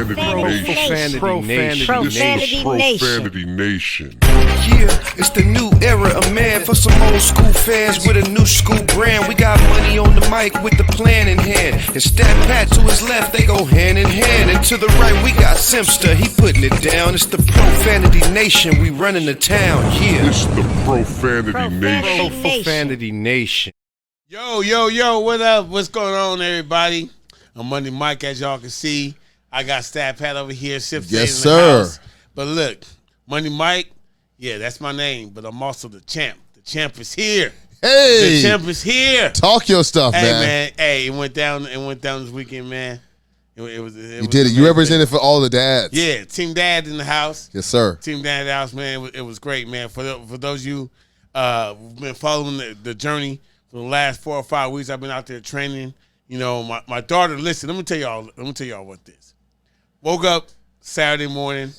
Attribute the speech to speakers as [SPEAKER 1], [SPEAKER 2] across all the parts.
[SPEAKER 1] Profanity Nation.
[SPEAKER 2] Yeah, it's the new era of man for some old school fans with a new school brand. We got money on the mic with the plan in hand. And Stat Pat to his left, they go hand in hand. And to the right, we got Simpster, he putting it down. It's the Profanity Nation, we running the town. Yeah,
[SPEAKER 1] It's the Profanity Nation.
[SPEAKER 3] Profanity Nation.
[SPEAKER 4] Yo, what up? What's going on, everybody? I'm Monday Mike, as y'all can see. I got Stat Pat over here, Simpster
[SPEAKER 5] Yes,
[SPEAKER 4] in the
[SPEAKER 5] sir.
[SPEAKER 4] house. But look, Monday Mike, yeah, that's my name, but I'm also the champ. The champ is here.
[SPEAKER 5] Hey,
[SPEAKER 4] The champ is here.
[SPEAKER 5] talk your stuff,
[SPEAKER 4] Hey,
[SPEAKER 5] man.
[SPEAKER 4] man. Hey, it went down this weekend, man. It was
[SPEAKER 5] You did it. You represented for all the dads.
[SPEAKER 4] Yeah, Team Dad in the house.
[SPEAKER 5] Yes, sir.
[SPEAKER 4] Team Dad in the house, man. It was great, man. For those of you who've been following the journey for the last 4 or 5 weeks, I've been out there training. You know, my daughter, listen, let me tell y'all what this. Woke up Saturday morning.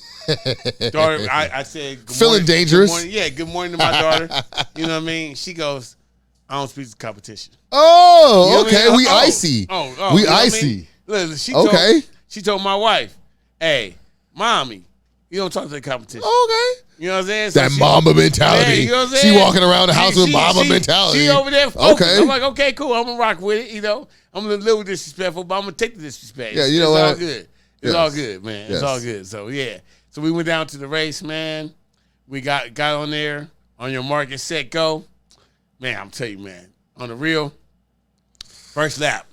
[SPEAKER 4] Daughter, I said, good
[SPEAKER 5] Feeling
[SPEAKER 4] morning,
[SPEAKER 5] dangerous?
[SPEAKER 4] Good morning. Yeah, good morning to my daughter. You know what I mean? She goes, I don't speak to competition.
[SPEAKER 5] Oh,
[SPEAKER 4] You know what I
[SPEAKER 5] okay.
[SPEAKER 4] mean?
[SPEAKER 5] We icy.
[SPEAKER 4] We
[SPEAKER 5] We
[SPEAKER 4] you know what I
[SPEAKER 5] icy.
[SPEAKER 4] mean? Listen, she told my wife, hey, mommy, you don't talk to the competition.
[SPEAKER 5] Okay.
[SPEAKER 4] You know what I'm saying? So
[SPEAKER 5] That mama mentality.
[SPEAKER 4] Yeah, you know what I'm
[SPEAKER 5] She
[SPEAKER 4] saying?
[SPEAKER 5] walking around the house with mama mentality.
[SPEAKER 4] She over there focused.
[SPEAKER 5] Okay.
[SPEAKER 4] I'm like, okay, cool. I'm going to rock with it, you know. I'm a little disrespectful, but I'm going to take the disrespect.
[SPEAKER 5] Yeah, you know
[SPEAKER 4] it's
[SPEAKER 5] what?
[SPEAKER 4] all good. It's
[SPEAKER 5] Yes.
[SPEAKER 4] all good, man.
[SPEAKER 5] Yes.
[SPEAKER 4] It's all good. So, yeah. So, we went down to the race, man. We got on there. On your market, set, go. Man, I'm telling you, man. On the real, first lap,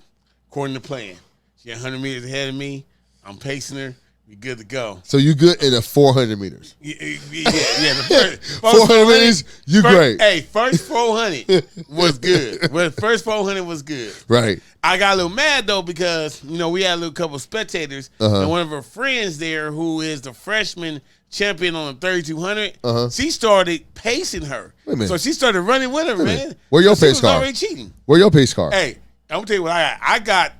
[SPEAKER 4] according to plan. She 100 meters ahead of me. I'm pacing her. We good to go.
[SPEAKER 5] So you good in the 400 meters.
[SPEAKER 4] Yeah. The first
[SPEAKER 5] 400 meters, you great.
[SPEAKER 4] Hey, first 400 was good. Well, first 400 was good.
[SPEAKER 5] Right.
[SPEAKER 4] I got a little mad, though, because, you know, we had a little couple of spectators, and one of her friends there, who is the freshman champion on the 3200, she started pacing her.
[SPEAKER 5] Wait a minute.
[SPEAKER 4] So she started running with her, man.
[SPEAKER 5] Where your
[SPEAKER 4] So she
[SPEAKER 5] pace
[SPEAKER 4] was
[SPEAKER 5] car?
[SPEAKER 4] already cheating.
[SPEAKER 5] Where your pace car?
[SPEAKER 4] Hey, I'm gonna tell you what I got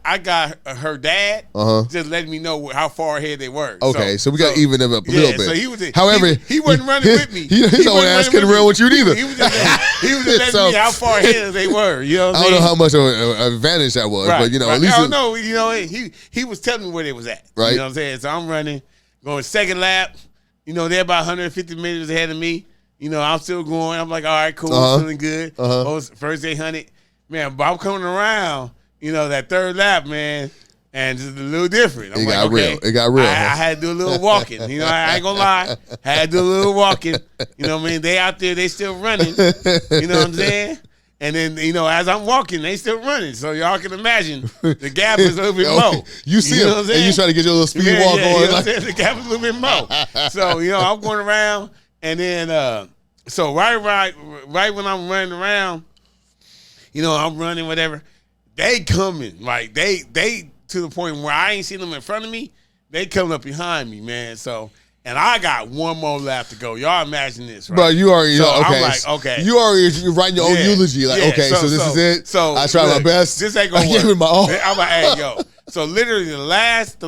[SPEAKER 4] her dad just letting me know how far ahead they were.
[SPEAKER 5] Okay, so we got to even them up a little bit.
[SPEAKER 4] So he was.
[SPEAKER 5] However,
[SPEAKER 4] he wasn't running with me.
[SPEAKER 5] He don't
[SPEAKER 4] wasn't
[SPEAKER 5] ask
[SPEAKER 4] running
[SPEAKER 5] it around with you neither.
[SPEAKER 4] He was just letting me how far ahead they were. You know what
[SPEAKER 5] I don't know how much of an advantage that was, but you know, at least
[SPEAKER 4] I don't know. You know, he was telling me where they was at.
[SPEAKER 5] Right.
[SPEAKER 4] You know what I'm saying? So I'm running, going second lap. You know, they're about 150 meters ahead of me. You know, I'm still going. I'm like, all right, cool, feeling good. First 800, man. But I'm coming around. You know, that third lap, man, and just a little different. I'm
[SPEAKER 5] It
[SPEAKER 4] like,
[SPEAKER 5] got
[SPEAKER 4] okay,
[SPEAKER 5] real. It got real.
[SPEAKER 4] I had to do a little walking. You know, I ain't gonna lie. Had to do a little walking. You know what I mean? They out there, they still running. You know what I'm saying? And then, you know, as I'm walking, they still running. So y'all can imagine the gap is a little bit low.
[SPEAKER 5] You see
[SPEAKER 4] know
[SPEAKER 5] him, and you try to get your little speed
[SPEAKER 4] Yeah,
[SPEAKER 5] walk
[SPEAKER 4] yeah,
[SPEAKER 5] on.
[SPEAKER 4] you know
[SPEAKER 5] Like,
[SPEAKER 4] what I'm saying? The gap is a little bit low. So, you know, I'm going around, and then, so right when I'm running around, you know, I'm running, whatever. They coming, like they to the point where I ain't seen them in front of me. They coming up behind me, man. So, and I got one more lap to go. Y'all imagine this, right?
[SPEAKER 5] Bro, you already
[SPEAKER 4] So
[SPEAKER 5] okay.
[SPEAKER 4] I'm like, okay.
[SPEAKER 5] You you're writing your own
[SPEAKER 4] Yeah,
[SPEAKER 5] eulogy. Like,
[SPEAKER 4] yeah.
[SPEAKER 5] okay, so this is it.
[SPEAKER 4] So
[SPEAKER 5] I tried my
[SPEAKER 4] look,
[SPEAKER 5] best.
[SPEAKER 4] This ain't gonna
[SPEAKER 5] I
[SPEAKER 4] work.
[SPEAKER 5] gave it my all.
[SPEAKER 4] I'm like, hey, yo. So literally the last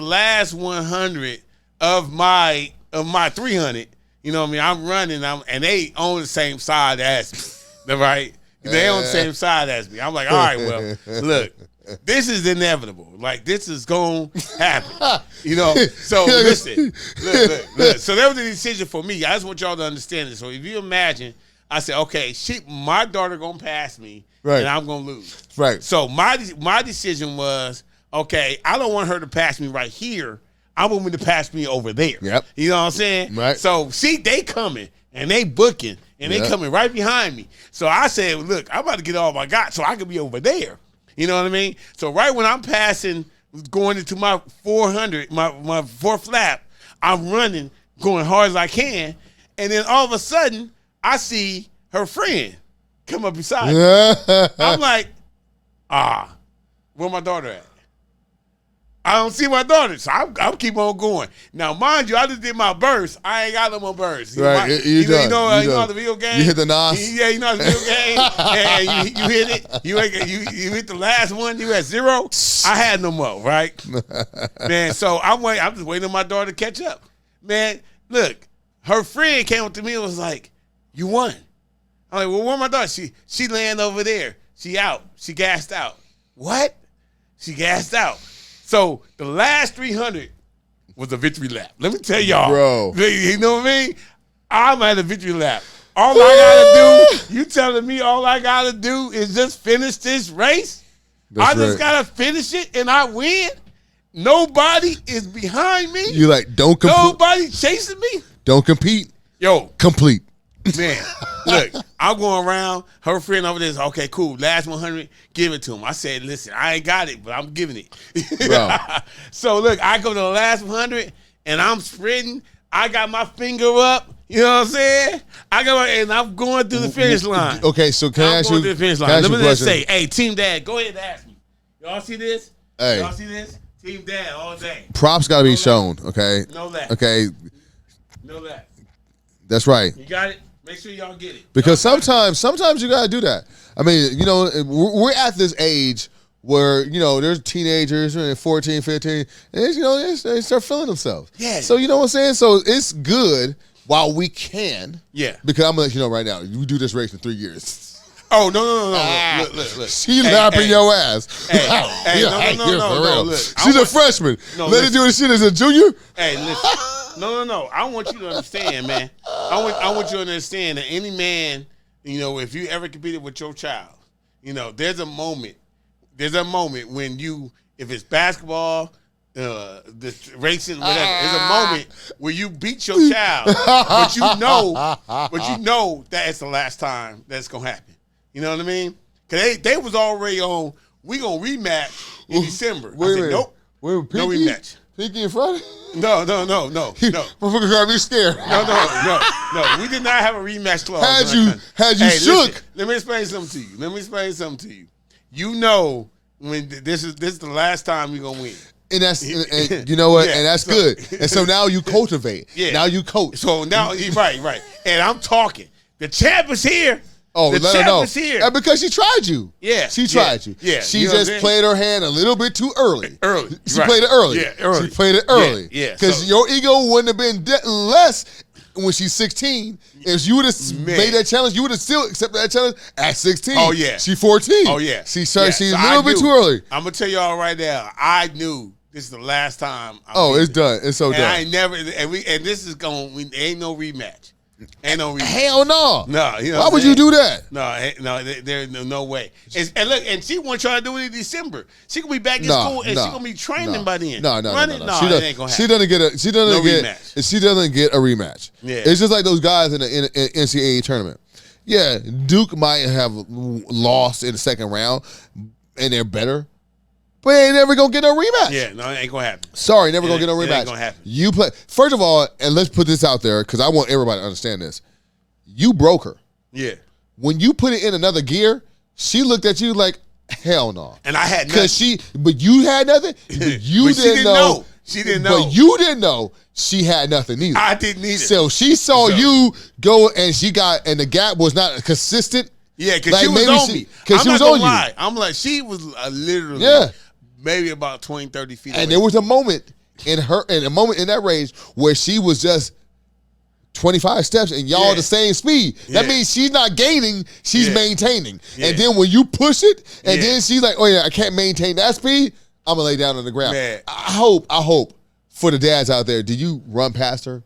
[SPEAKER 4] 100 of my 300. You know what I mean? I'm running. And they on the same side as me, right? They on the same side as me. I'm like, all right, well, look, this is inevitable. Like, this is going to happen. You know? So, listen. Look. So, that was a decision for me. I just want y'all to understand this. So, if you imagine, I said, okay, my daughter going to pass me,
[SPEAKER 5] Right.
[SPEAKER 4] and I'm going to lose.
[SPEAKER 5] Right.
[SPEAKER 4] So, my decision was, okay, I don't want her to pass me right here. I want her to pass me over there.
[SPEAKER 5] Yep.
[SPEAKER 4] You know what I'm saying?
[SPEAKER 5] Right.
[SPEAKER 4] So, see, they coming, and they booking, and they coming right behind me. So I said, look, I'm about to get all I got so I can be over there. You know what I mean? So right when I'm passing, going into my 400, my fourth lap, I'm running, going hard as I can. And then all of a sudden, I see her friend come up beside me. I'm like, where my daughter at? I don't see my daughter, so I'm keep on going. Now, mind you, I just did my burst. I ain't got no more bursts.
[SPEAKER 5] Right,
[SPEAKER 4] You know how the video game?
[SPEAKER 5] You hit the NOS.
[SPEAKER 4] Yeah, you know how the video game? And you hit it. You hit the last one. You had 0. I had no more, right? Man, so I'm just waiting on my daughter to catch up. Man, look, her friend came up to me and was like, you won. I'm like, well, where my daughter? She laying over there. She out. She gassed out. What? She gassed out. So the last 300, was a victory lap. Let me tell y'all.
[SPEAKER 5] Bro.
[SPEAKER 4] You know what I mean? I'm at a victory lap. All I got to do, you telling me all I got to do is just finish this race?
[SPEAKER 5] That's
[SPEAKER 4] I just
[SPEAKER 5] right.
[SPEAKER 4] got to finish it and I win? Nobody is behind me?
[SPEAKER 5] You like, don't compete.
[SPEAKER 4] Nobody chasing me?
[SPEAKER 5] Don't compete.
[SPEAKER 4] Yo,
[SPEAKER 5] Complete.
[SPEAKER 4] man, look, I'm going around. Her friend over there is, okay, cool. Last 100, give it to him. I said, listen, I ain't got it, but I'm giving it.
[SPEAKER 5] Bro.
[SPEAKER 4] So, look, I go to the last 100, and I'm sprinting. I got my finger up. You know what I'm saying? And I'm going through the finish line.
[SPEAKER 5] Okay, so can I ask you?
[SPEAKER 4] I'm going through the finish
[SPEAKER 5] can I
[SPEAKER 4] line.
[SPEAKER 5] ask
[SPEAKER 4] Let
[SPEAKER 5] you
[SPEAKER 4] me
[SPEAKER 5] a
[SPEAKER 4] just
[SPEAKER 5] question?
[SPEAKER 4] say, hey, Team Dad, go ahead and ask me. Y'all see this?
[SPEAKER 5] Hey.
[SPEAKER 4] Y'all see this? Team Dad all day.
[SPEAKER 5] Props got to be shown, okay?
[SPEAKER 4] No lag.
[SPEAKER 5] Okay,
[SPEAKER 4] No lag.
[SPEAKER 5] that's right.
[SPEAKER 4] You got it? Make sure y'all get it.
[SPEAKER 5] Because
[SPEAKER 4] Y'all got it?
[SPEAKER 5] sometimes you got to do that. I mean, you know, we're at this age where, you know, there's teenagers, 14, 15, and, you know, they start feeling themselves.
[SPEAKER 4] Yeah.
[SPEAKER 5] So, you know what I'm saying? So, it's good while we can.
[SPEAKER 4] Yeah.
[SPEAKER 5] Because I'm going to let you know right now, you do this race in 3 years.
[SPEAKER 4] Oh, no. Look.
[SPEAKER 5] She lapping your ass.
[SPEAKER 4] Hey,
[SPEAKER 5] Yeah,
[SPEAKER 4] no,
[SPEAKER 5] for real.
[SPEAKER 4] look.
[SPEAKER 5] She's a freshman.
[SPEAKER 4] No,
[SPEAKER 5] Let her
[SPEAKER 4] listen.
[SPEAKER 5] do the shit as a junior.
[SPEAKER 4] Hey, listen. No. I want you to understand, man. I want you to understand that any man, you know, if you ever competed with your child, you know, there's a moment when you, if it's basketball, this racing, whatever, there's a moment where you beat your child, but you know that it's the last time that's gonna happen. You know what I mean? Cause they was already on. We gonna rematch in December. I said nope.
[SPEAKER 5] Wait,
[SPEAKER 4] No rematch.
[SPEAKER 5] Pinky and Friday?
[SPEAKER 4] No.
[SPEAKER 5] Motherfucker got me scared.
[SPEAKER 4] No. We did not have a rematch clause.
[SPEAKER 5] Had you shook.
[SPEAKER 4] Listen, let me explain something to you. You know when this is the last time you're gonna win.
[SPEAKER 5] And that's and you know what?
[SPEAKER 4] Yeah,
[SPEAKER 5] and that's
[SPEAKER 4] so-
[SPEAKER 5] good. And so now you cultivate.
[SPEAKER 4] Yeah.
[SPEAKER 5] Now you coach.
[SPEAKER 4] So now, right. And I'm talking. The champ is here.
[SPEAKER 5] Oh,
[SPEAKER 4] the
[SPEAKER 5] let her
[SPEAKER 4] champ
[SPEAKER 5] know.
[SPEAKER 4] is here.
[SPEAKER 5] Because she tried you.
[SPEAKER 4] Yeah.
[SPEAKER 5] She tried you.
[SPEAKER 4] Yeah.
[SPEAKER 5] She
[SPEAKER 4] You know what I'm
[SPEAKER 5] just
[SPEAKER 4] saying?
[SPEAKER 5] played her hand a little bit too early. She
[SPEAKER 4] Right.
[SPEAKER 5] played it early.
[SPEAKER 4] Yeah, early.
[SPEAKER 5] She played it early.
[SPEAKER 4] Yeah.
[SPEAKER 5] Because
[SPEAKER 4] So-
[SPEAKER 5] your ego wouldn't have been less when she's 16. If you would have made that challenge, you would have still accepted that challenge at 16.
[SPEAKER 4] Oh, yeah.
[SPEAKER 5] She 14.
[SPEAKER 4] Oh, yeah.
[SPEAKER 5] She's
[SPEAKER 4] Yeah.
[SPEAKER 5] a
[SPEAKER 4] So
[SPEAKER 5] little bit too early.
[SPEAKER 4] I'm going to tell y'all right now, I knew this is the last time.
[SPEAKER 5] It's done. It's so
[SPEAKER 4] and
[SPEAKER 5] done.
[SPEAKER 4] I ain't never, and this is going, ain't no rematch. Ain't no rematch.
[SPEAKER 5] Hell no.
[SPEAKER 4] No. You know
[SPEAKER 5] Why
[SPEAKER 4] what
[SPEAKER 5] would
[SPEAKER 4] I'm
[SPEAKER 5] you
[SPEAKER 4] saying?
[SPEAKER 5] do that?
[SPEAKER 4] No, there's no way. And look, and she won't try to do it in December. She gonna be back in school and she gonna be training by then.
[SPEAKER 5] No.
[SPEAKER 4] It ain't gonna
[SPEAKER 5] She
[SPEAKER 4] happen.
[SPEAKER 5] doesn't get a. She doesn't get a rematch.
[SPEAKER 4] Yeah.
[SPEAKER 5] It's just like those guys in the NCAA tournament. Yeah, Duke might have lost in the second round, and they're better, but they ain't never gonna get a rematch.
[SPEAKER 4] Yeah, no, it ain't gonna happen.
[SPEAKER 5] Sorry, never gonna get a
[SPEAKER 4] It
[SPEAKER 5] rematch.
[SPEAKER 4] ain't gonna happen.
[SPEAKER 5] You play first of all, and let's put this out there because I want everybody to understand this. You broke her.
[SPEAKER 4] Yeah.
[SPEAKER 5] When you put it in another gear, she looked at you like, hell no.
[SPEAKER 4] And I had nothing.
[SPEAKER 5] But you had nothing. But you
[SPEAKER 4] But she
[SPEAKER 5] didn't know.
[SPEAKER 4] She didn't know.
[SPEAKER 5] But you didn't know she had nothing either.
[SPEAKER 4] I didn't either.
[SPEAKER 5] So she saw you go, and the gap was not consistent.
[SPEAKER 4] Yeah, because
[SPEAKER 5] Like,
[SPEAKER 4] she was
[SPEAKER 5] maybe
[SPEAKER 4] on
[SPEAKER 5] she-
[SPEAKER 4] me.
[SPEAKER 5] 'cause
[SPEAKER 4] I'm
[SPEAKER 5] she
[SPEAKER 4] not
[SPEAKER 5] was
[SPEAKER 4] gonna
[SPEAKER 5] on you.
[SPEAKER 4] lie. I'm like, she was literally maybe about 20, 30 feet away.
[SPEAKER 5] And there was a moment in that race where she was just 25 steps and y'all the same speed. That means she's not gaining, she's maintaining.
[SPEAKER 4] Yeah.
[SPEAKER 5] And then when you push it, and
[SPEAKER 4] Yeah.
[SPEAKER 5] then she's like, oh yeah, I can't maintain that speed, I'm gonna lay down on the ground.
[SPEAKER 4] Man.
[SPEAKER 5] I hope for the dads out there, did you run past her?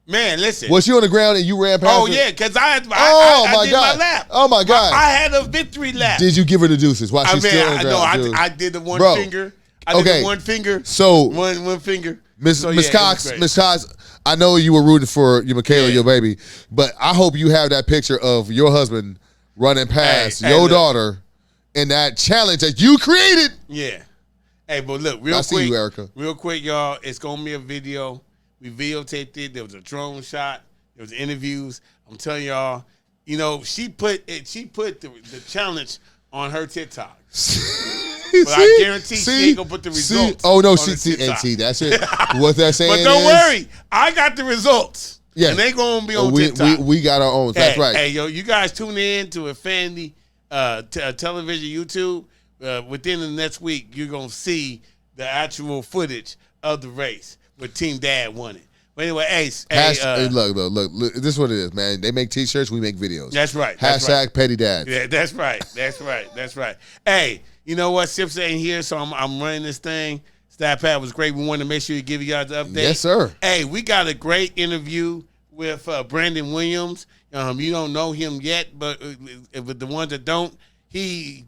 [SPEAKER 4] Man, listen.
[SPEAKER 5] Was she on the ground and you ran past her?
[SPEAKER 4] Oh, yeah, because I did
[SPEAKER 5] God.
[SPEAKER 4] my lap.
[SPEAKER 5] Oh my God.
[SPEAKER 4] I had a victory lap.
[SPEAKER 5] Did you give her the deuces while she's still on the ground?
[SPEAKER 4] I did the one
[SPEAKER 5] Bro.
[SPEAKER 4] finger. I did the one finger.
[SPEAKER 5] So
[SPEAKER 4] one finger.
[SPEAKER 5] Miss
[SPEAKER 4] So, yeah, it was
[SPEAKER 5] Cox,
[SPEAKER 4] great.
[SPEAKER 5] Miss Cox, I know you were rooting for your Michaela,
[SPEAKER 4] Yeah.
[SPEAKER 5] your baby, but I hope you have that picture of your husband running past
[SPEAKER 4] Hey,
[SPEAKER 5] your
[SPEAKER 4] look.
[SPEAKER 5] daughter in that challenge that you created.
[SPEAKER 4] Yeah. Hey, but look,
[SPEAKER 5] I
[SPEAKER 4] real
[SPEAKER 5] see
[SPEAKER 4] quick.
[SPEAKER 5] you, Erica.
[SPEAKER 4] Real quick, y'all. It's going to be a video. We videotaped it. There was a drone shot. There was interviews. I'm telling y'all, you know, she put the challenge on her TikTok. But I guarantee she ain't gonna put the results.
[SPEAKER 5] Oh no,
[SPEAKER 4] on
[SPEAKER 5] see,
[SPEAKER 4] the
[SPEAKER 5] see,
[SPEAKER 4] TikTok.
[SPEAKER 5] and see, that's it. What they're saying
[SPEAKER 4] But don't
[SPEAKER 5] is,
[SPEAKER 4] worry, I got the results.
[SPEAKER 5] Yeah.
[SPEAKER 4] And they gonna be on
[SPEAKER 5] we,
[SPEAKER 4] TikTok.
[SPEAKER 5] we got our own. That's
[SPEAKER 4] Hey,
[SPEAKER 5] right.
[SPEAKER 4] Hey, yo, you guys tune in to Infanity television, YouTube. Within the next week, you're gonna see the actual footage of the race where Team Dad won it. But anyway,
[SPEAKER 5] Hey, look, this is what it is, man. They make T-shirts, we make videos.
[SPEAKER 4] That's right.
[SPEAKER 5] Hashtag Petty Dads.
[SPEAKER 4] Yeah, that's right. That's right. Hey, you know what? Sips ain't here, so I'm running this thing. Stat Pat was great. We wanted to make sure you give you guys the update.
[SPEAKER 5] Yes, sir.
[SPEAKER 4] Hey, we got a great interview with Brandon Williams. You don't know him yet, but with the ones that don't, he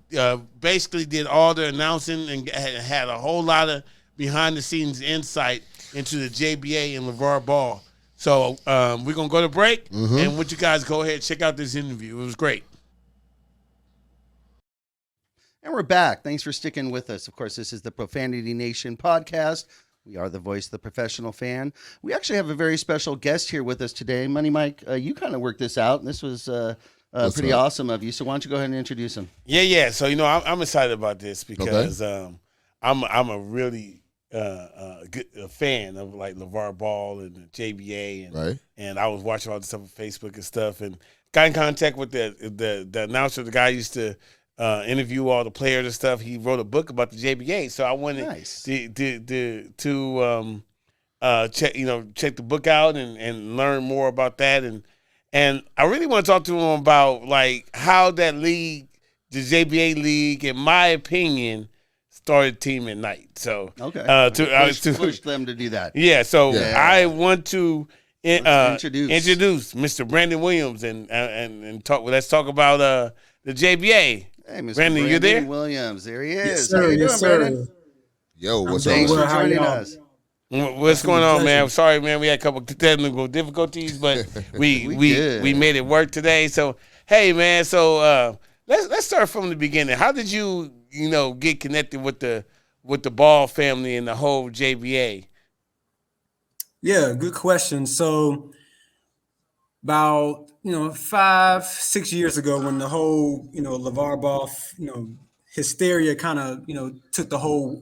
[SPEAKER 4] basically did all the announcing and had a whole lot of behind-the-scenes insight into the JBA and LeVar Ball. So we're going to go to break, and would you guys go ahead and check out this interview. It was great.
[SPEAKER 3] And we're back. Thanks for sticking with us. Of course, this is the Profanity Nation podcast. We are the voice of the professional fan. We actually have a very special guest here with us today. Money Mike, you kind of worked this out, and this was pretty awesome of you. So why don't you go ahead and introduce him?
[SPEAKER 4] Yeah. So, I'm excited about this because I'm a really good fan of like LeVar Ball and the JBA. And I was watching all the stuff on Facebook and stuff and got in contact with the announcer, the guy used to interview all the players and stuff. He wrote a book about the JBA, so I wanted to check the book out and learn more about that. And I really want to talk to him about like how that league, the JBA league, in my opinion, started Team at Night. So
[SPEAKER 3] push them to do that.
[SPEAKER 4] Yeah. So I want to introduce Mr. Brandon Williams and talk. Let's talk about the JBA.
[SPEAKER 3] Hey, Mr.
[SPEAKER 4] Brandon, you there?
[SPEAKER 3] Williams, there he is.
[SPEAKER 6] Yes, sir.
[SPEAKER 3] How you doing, Brandon?
[SPEAKER 5] Yo, what's
[SPEAKER 3] up? Thanks for
[SPEAKER 6] How
[SPEAKER 3] joining
[SPEAKER 6] y'all?
[SPEAKER 3] us.
[SPEAKER 4] What's going on, man? I'm sorry, man. We had a couple technical difficulties, but we made it work today. So, hey, man. So let's start from the beginning. How did you get connected with the Ball family and the whole JBA?
[SPEAKER 6] Yeah, good question. So about 5-6 years ago, when the whole LeVar Ball hysteria kind of took the whole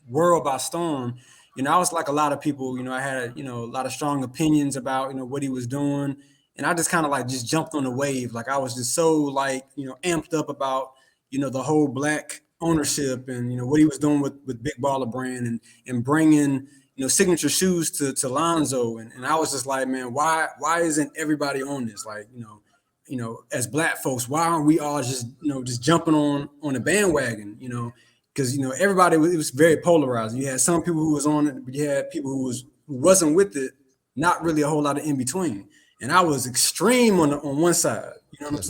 [SPEAKER 6] world by storm, I was like a lot of people. I had a lot of strong opinions about what he was doing, and I just kind of like just jumped on the wave. Like I was just so like amped up about the whole black ownership and what he was doing with Big Baller Brand and bringing signature shoes to Lonzo, and I was just like, man, why isn't everybody on this? Like, as black folks, why aren't we all just just jumping on the bandwagon? Because everybody it was very polarized. You had some people who was on it, but you had people who wasn't with it. Not really a whole lot of in between. And I was extreme on one side. You know what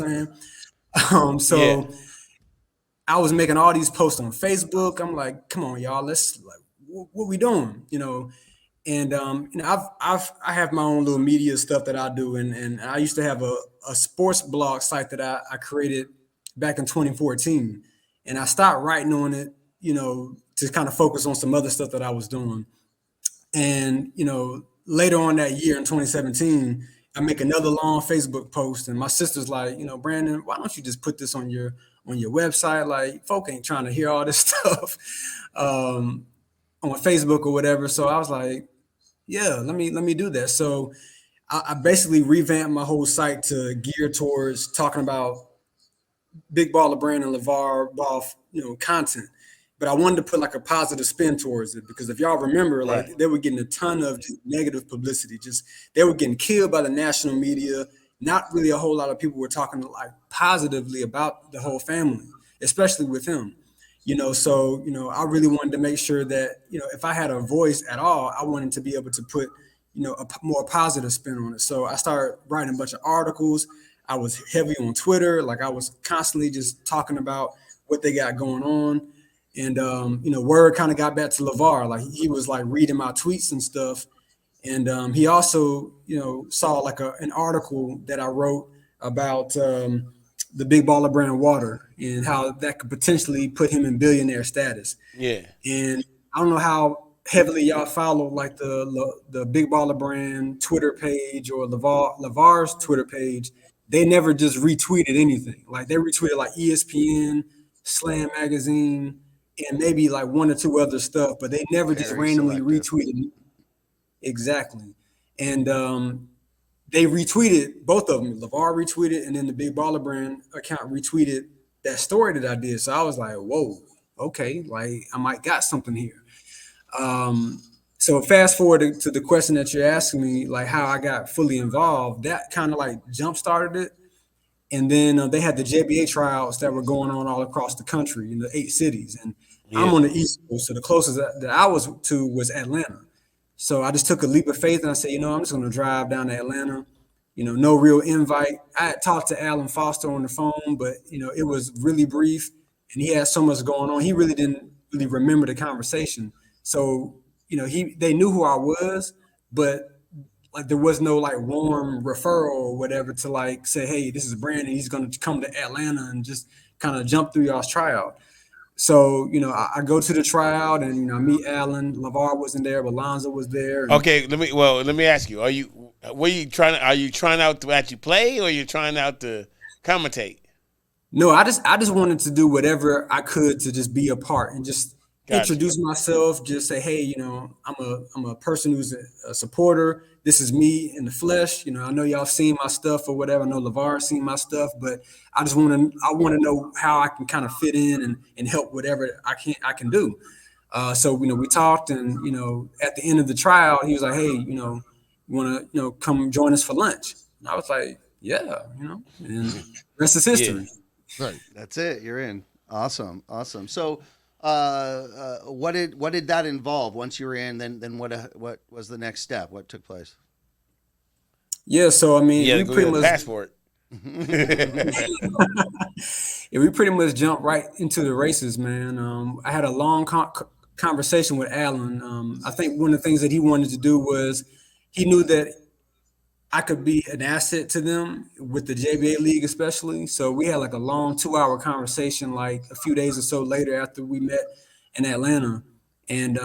[SPEAKER 6] I'm saying? I was making all these posts on Facebook. I'm like, come on, y'all, let's like. What we doing, and I have my own little media stuff that I do, and I used to have a sports blog site that I created back in 2014, and I stopped writing on it, to kind of focus on some other stuff that I was doing, and later on that year in 2017, I make another long Facebook post, and my sister's like, Brandon, why don't you just put this on your website? Like, folk ain't trying to hear all this stuff. On Facebook or whatever. So I was like, yeah, let me do that. So I basically revamped my whole site to gear towards talking about Big Baller Brand and LeVar Ball, content. But I wanted to put like a positive spin towards it, because if y'all remember, like they were getting a ton of negative publicity. Just they were getting killed by the national media. Not really a whole lot of people were talking like positively about the whole family, especially with him. So I really wanted to make sure that if I had a voice at all, I wanted to be able to put a more positive spin on it. So I started writing a bunch of articles. I was heavy on Twitter, like I was constantly just talking about what they got going on. And word kind of got back to LeVar, like he was like reading my tweets and stuff. And he also saw like an article that I wrote about the Big Baller Brand water and how that could potentially put him in billionaire status. Yeah. And I don't know how heavily y'all follow like the Big Baller Brand Twitter page or LeVar's Twitter page. They never just retweeted anything. Like they retweeted like ESPN, Slam Magazine, and maybe like one or two other stuff, but they never just randomly retweeted. Exactly. And they retweeted both of them. LeVar retweeted, and then the Big Baller Brand account retweeted that story that I did. So I was like, whoa, okay, like I might got something here. So fast forward to the question that you're asking me, like how I got fully involved, that kind of like jump started it. And then they had the JBA tryouts that were going on all across the country in the 8 cities. And I'm on the East Coast, so the closest that I was to was Atlanta. So I just took a leap of faith and I said, I'm just going to drive down to Atlanta. No real invite. I had talked to Alan Foster on the phone, but it was really brief, and he had so much going on. He really didn't really remember the conversation. So they knew who I was, but like there was no like warm referral or whatever to like say, hey, this is Brandon. He's going to come to Atlanta and just kind of jump through y'all's tryout. So, I go to the tryout and, I meet Alan. LeVar wasn't there, but Lonzo was there.
[SPEAKER 4] Okay, let me ask you. Are you trying out to actually play, or are you trying out to commentate?
[SPEAKER 6] No, I just wanted to do whatever I could to just be a part and just introduce myself, just say, hey, I'm a person who's a supporter. This is me in the flesh. I know y'all seen my stuff or whatever. I know LeVar seen my stuff, but I want to know how I can kind of fit in and help whatever I can do. So, we talked, and, at the end of the trial, he was like, hey, you want to, come join us for lunch? And I was like, yeah, and the rest is history.
[SPEAKER 5] Yeah. Right.
[SPEAKER 3] That's it. You're in. Awesome. So, what did that involve once you were in? Then what was the next step? What took place?
[SPEAKER 6] Yeah. So, I mean,
[SPEAKER 4] we pretty much passport.
[SPEAKER 6] Yeah, we pretty much jumped right into the races, man. I had a long conversation with Alan. I think one of the things that he wanted to do was he knew that I could be an asset to them with the JBA League, especially. So we had like a long 2-hour conversation, like a few days or so later after we met in Atlanta. And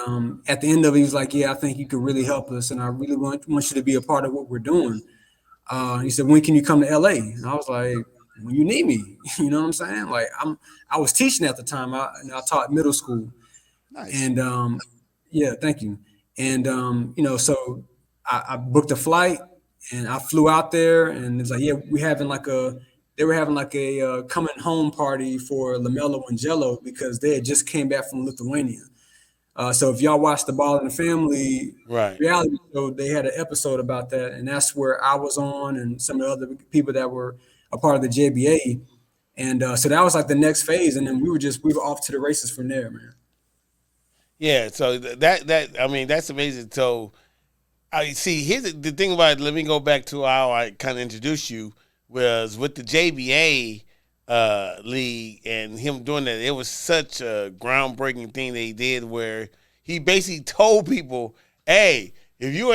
[SPEAKER 6] at the end of it, he was like, yeah, I think you could really help us. And I really want you to be a part of what we're doing. He said, when can you come to LA? And I was like, when you need me. You know what I'm saying? Like I was teaching at the time. I taught middle school.
[SPEAKER 3] Nice.
[SPEAKER 6] And yeah, thank you. And so I booked a flight and I flew out there, and it's like, yeah, they were having like a coming home party for LaMelo and Jello because they had just came back from Lithuania. So if y'all watched the Ball in the Family reality show, they had an episode about that, and that's where I was on, and some of the other people that were a part of the JBA, and so that was like the next phase, and then we were off to the races from there, man.
[SPEAKER 4] Yeah, so that's amazing. So I see. Here's the thing about it. Let me go back to how I kind of introduced you. Was with the JBA league and him doing that. It was such a groundbreaking thing that he did, where he basically told people, "Hey, if you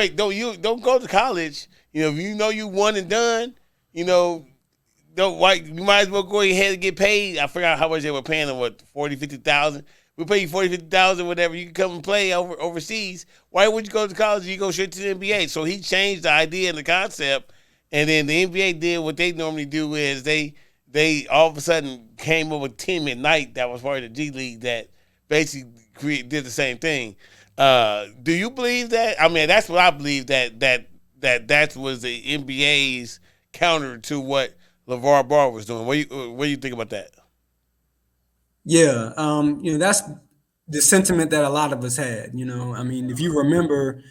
[SPEAKER 4] don't go to college. If you know you one and done, you might as well go ahead and get paid." I forgot how much they were paying them. What, 40,000, 50,000? We'll pay you 40,000, 50,000, whatever. You can come and play overseas. Why would you go to college? You go straight to the NBA. So he changed the idea and the concept, and then the NBA did what they normally do is they all of a sudden came up with a team at night that was part of the G League that basically did the same thing. Do you believe that? I mean, that's what I believe, that was the NBA's counter to what LeVar Ball was doing. What do you think about that?
[SPEAKER 6] Yeah, that's the sentiment that a lot of us had. I mean, if you remember,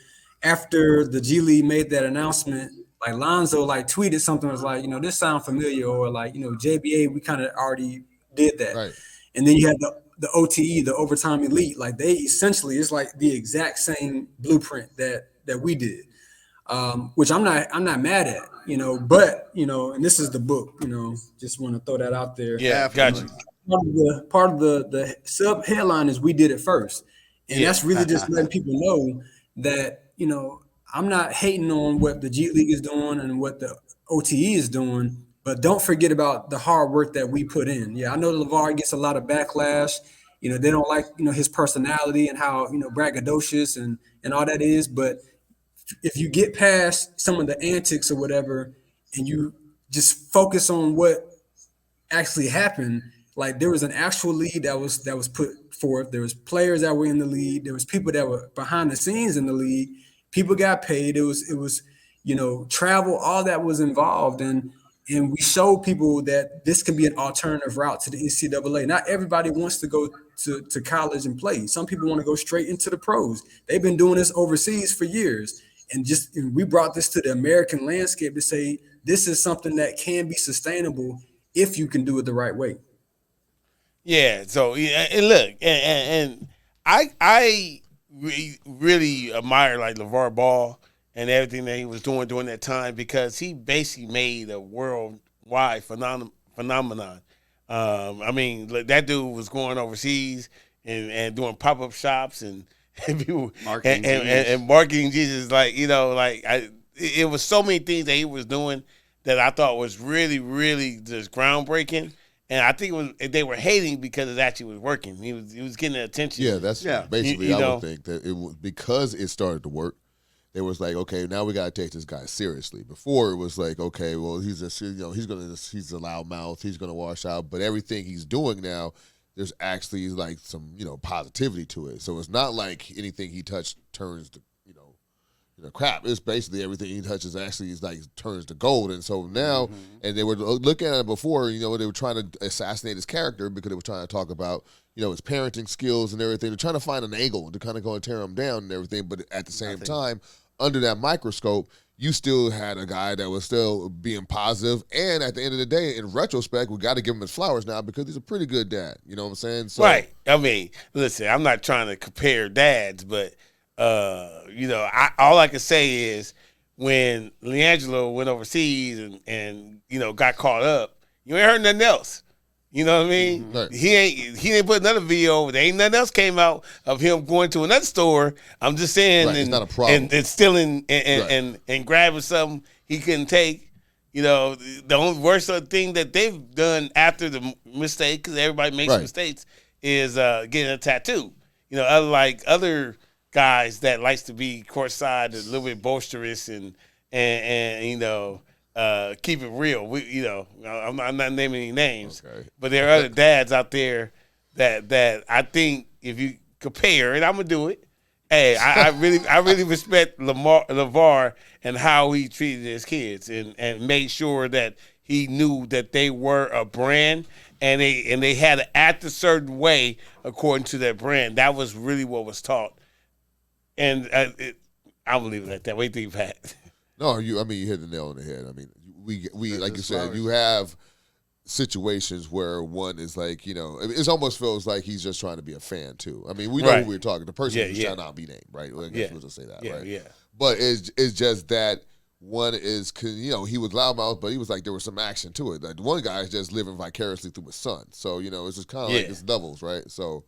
[SPEAKER 6] after the G League made that announcement, like Lonzo tweeted something that was like, this sounds familiar, or like, JBA, we kind of already did that. Right. And then you had the OTE, the overtime elite, like they essentially, it's like the exact same blueprint that we did, which I'm not mad at, but and this is the book, just want to throw that out there.
[SPEAKER 4] Yeah, gotcha.
[SPEAKER 6] Part of the sub headline is we did it first. And that's really just letting people know that, I'm not hating on what the G League is doing and what the OTE is doing, but don't forget about the hard work that we put in. Yeah, I know LeVar gets a lot of backlash. They don't like, his personality and how, braggadocious and all that is. But if you get past some of the antics or whatever, and you just focus on what actually happened, like there was an actual league that was put forth. There was players that were in the league. There was people that were behind the scenes in the league. People got paid. It was travel, all that was involved. And we showed people that this can be an alternative route to the NCAA. Not everybody wants to go to college and play. Some people want to go straight into the pros. They've been doing this overseas for years. And we brought this to the American landscape to say, this is something that can be sustainable if you can do it the right way.
[SPEAKER 4] Yeah. So and look, and I really admire like LeVar Ball and everything that he was doing during that time because he basically made a worldwide phenomenon. I mean, like, that dude was going overseas and doing pop up shops and people and marketing Jesus. Like it was so many things that he was doing that I thought was really, really just groundbreaking. And I think they were hating because it actually was working. He was getting the attention.
[SPEAKER 5] Yeah, that's basically I would think that it was because it started to work. It was like, okay, now we got to take this guy seriously. Before it was like, okay, well he's a loudmouth, he's gonna wash out. But everything he's doing now, there's actually like some positivity to it. So it's not like anything he touched turns to crap. It's basically everything he touches actually is like turns to gold. And so now, and they were looking at it before, they were trying to assassinate his character because they were trying to talk about, his parenting skills and everything. They're trying to find an angle to kind of go and tear him down and everything. But at the same time, under that microscope, you still had a guy that was still being positive. And at the end of the day, in retrospect, we got to give him his flowers now because he's a pretty good dad. You know what I'm saying? So,
[SPEAKER 4] right. I mean, listen, I'm not trying to compare dads, but all I can say is when LiAngelo went overseas and got caught up, you ain't heard nothing else. You know what I mean?
[SPEAKER 5] Right.
[SPEAKER 4] He didn't put another video. There ain't nothing else came out of him going to another store. I'm just saying,
[SPEAKER 5] it's not a problem.
[SPEAKER 4] And stealing and grabbing something he couldn't take. The only worst thing that they've done after the mistake, because everybody makes mistakes, is getting a tattoo. Other guys that likes to be courtside, a little bit boisterous and keep it real. I'm not naming any names, but there are other dads out there that I think if you compare, and I'm gonna do it. Hey, I really respect LeVar and how he treated his kids and made sure that he knew that they were a brand and they had to act a certain way according to that brand. That was really what was taught. And I believe it like that. What do you think, Pat?
[SPEAKER 5] No, you hit the nail on the head. I mean, we like you said, you have situations where one is like, it almost feels like he's just trying to be a fan too. I mean, we know who we're talking. The person who shall not be named, right? I guess we'll just say that, right? Yeah. But it's just that one is, he was loudmouth, but he was like there was some action to it. Like one guy is just living vicariously through his son, so it's just kind of like it's doubles, right? So,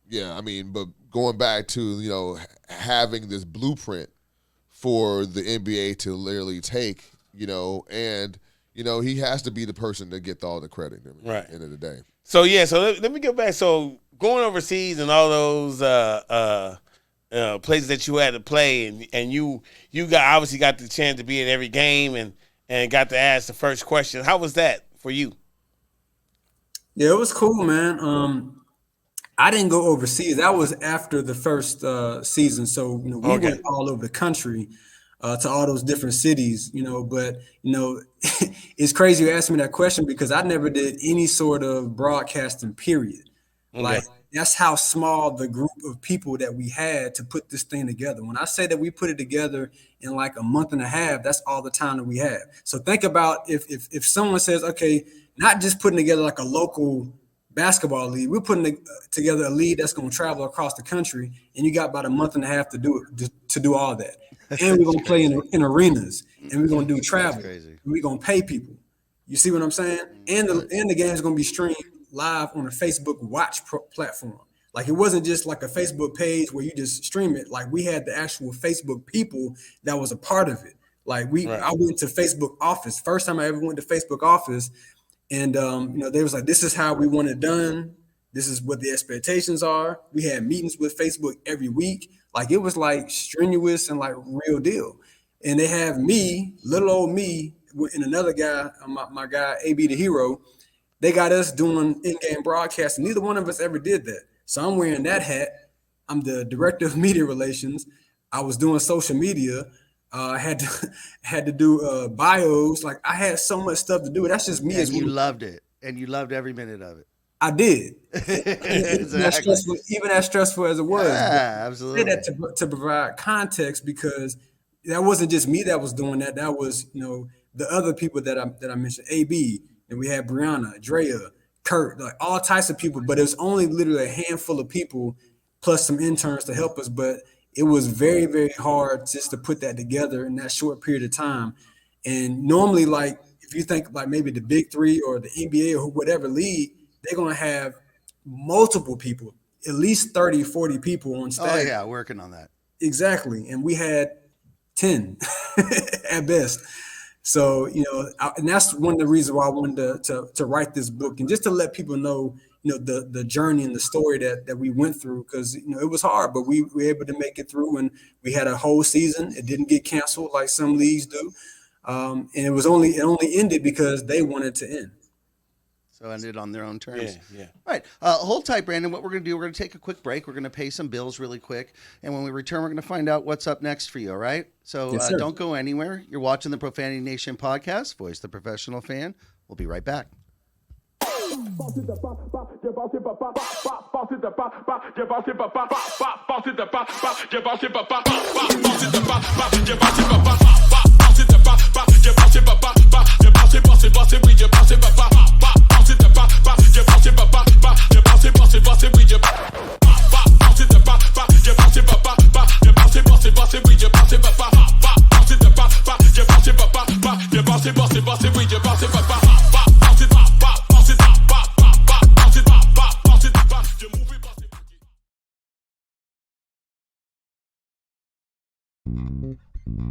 [SPEAKER 5] yeah, I mean, but going back to, having this blueprint for the NBA to literally take, and, he has to be the person to get all the credit at the end of the day.
[SPEAKER 4] So, let me get back. So, going overseas and all those places that you had to play, and you obviously got the chance to be at every game and got to ask the first question. How was that for you?
[SPEAKER 6] Yeah, it was cool, man. I didn't go overseas. That was after the first season. So, we went all over the country to all those different cities, but, it's crazy you asked me that question because I never did any sort of broadcasting, period. Okay. Like, that's how small the group of people that we had to put this thing together. When I say that we put it together in like a month and a half, that's all the time that we have. So think about if someone says, okay, not just putting together like a local basketball league, we're putting together a league that's going to travel across the country, and you got about a month and a half to do it, to do all that. And we're going to play in arenas, and we're going to do travel. And we're going to pay people. You see what I'm saying? And the game is going to be streamed live on a Facebook Watch platform. Like, it wasn't just like a Facebook page where you just stream it. Like, we had the actual Facebook people that was a part of it. Like, I went to Facebook office. First time I ever went to Facebook office. And, they was like, this is how we want it done. This is what the expectations are. We had meetings with Facebook every week. Like, it was like strenuous and like real deal. And they have me, little old me, and another guy, my guy, AB the Hero. They got us doing in-game broadcasting. Neither one of us ever did that. So I'm wearing that hat. I'm the director of media relations. I was doing social media. I had to do bios. Like, I had so much stuff to do. That's just me.
[SPEAKER 3] And you loved it. And you loved every minute of it.
[SPEAKER 6] I did.
[SPEAKER 3] Exactly.
[SPEAKER 6] Even as stressful as it was.
[SPEAKER 3] Yeah, absolutely.
[SPEAKER 6] I did that to provide context, because that wasn't just me that was doing that. That was, the other people that I mentioned, AB, and we had Brianna, Drea, Kurt, like all types of people, but it was only literally a handful of people plus some interns to help us. But it was very, very hard just to put that together in that short period of time. And normally, like, if you think like maybe the big three or the NBA or whatever league, they're going to have multiple people, at least 30, 40 people on staff.
[SPEAKER 3] Oh, yeah, working on that.
[SPEAKER 6] Exactly. And we had 10 at best. So, and that's one of the reasons why I wanted to write this book, and just to let people know, the journey and the story that we went through, because, it was hard, but we were able to make it through, and we had a whole season. It didn't get canceled like some leagues do. And it only ended because they wanted to end.
[SPEAKER 3] So ended on their own terms.
[SPEAKER 4] Yeah.
[SPEAKER 3] All right. Hold tight, Brandon. What we're going to do, we're going to take a quick break. We're going to pay some bills really quick. And when we return, we're going to find out what's up next for you, all right? So
[SPEAKER 6] Yes,
[SPEAKER 3] don't go anywhere. You're watching the Profanity Nation podcast, Voice the Professional Fan. We'll be right back.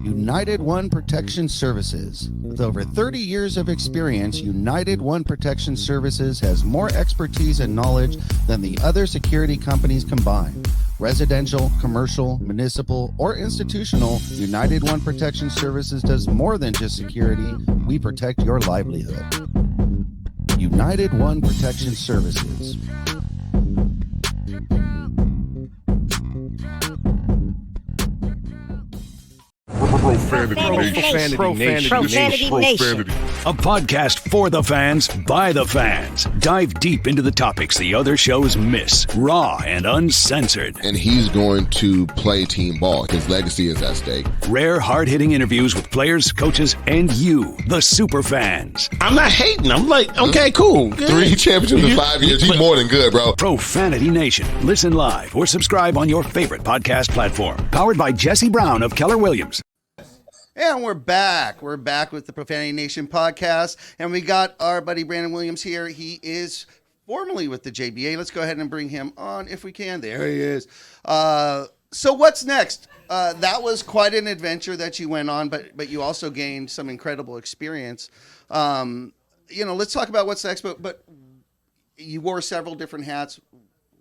[SPEAKER 3] United One Protection Services. With over 30 years of experience, United One Protection Services has more expertise and knowledge than the other security companies combined. Residential, commercial, municipal, or institutional, United One Protection Services does more than just security. We protect your livelihood. United One Protection Services.
[SPEAKER 1] Profanity Nation.
[SPEAKER 7] A podcast for the fans, by the fans. Dive deep into the topics the other shows miss. Raw and uncensored.
[SPEAKER 5] And he's going to play team ball. His legacy is at stake.
[SPEAKER 7] Rare, hard-hitting interviews with players, coaches, and you, the super fans.
[SPEAKER 4] I'm not hating. I'm like, okay, cool. Good.
[SPEAKER 5] 3 championships in 5 years. He's more than good, bro.
[SPEAKER 7] Profanity Nation. Listen live or subscribe on your favorite podcast platform. Powered by Jesse Brown of Keller Williams.
[SPEAKER 3] And we're back. We're back with the Profanity Nation podcast. And we got our buddy Brandon Williams here. He is formerly with the JBA. Let's go ahead and bring him on if we can. There he is. So what's next? That was quite an adventure that you went on, but you also gained some incredible experience. Let's talk about what's next. But you wore several different hats.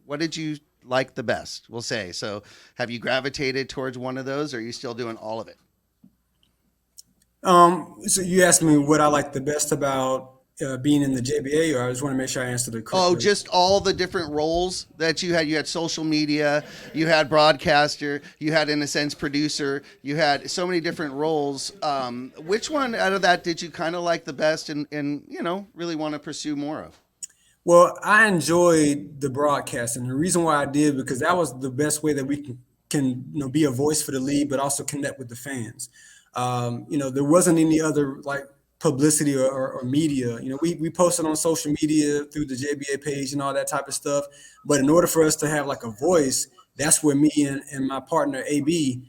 [SPEAKER 3] What did you like the best? We'll say. So have you gravitated towards one of those, or are you still doing all of it?
[SPEAKER 6] So you asked me what I like the best about being in the JBA, or I just want to make sure I answered it correctly.
[SPEAKER 3] Oh, just all the different roles that you had. You had social media, you had broadcaster, you had, in a sense, producer. You had so many different roles. Which one out of that did you kind of like the best and really want to pursue more of?
[SPEAKER 6] Well, I enjoyed the broadcast, and the reason why I did, because that was the best way that we can be a voice for the league, but also connect with the fans. There wasn't any other like publicity or media. We posted on social media through the JBA page and all that type of stuff. But in order for us to have like a voice, that's where me and my partner AB,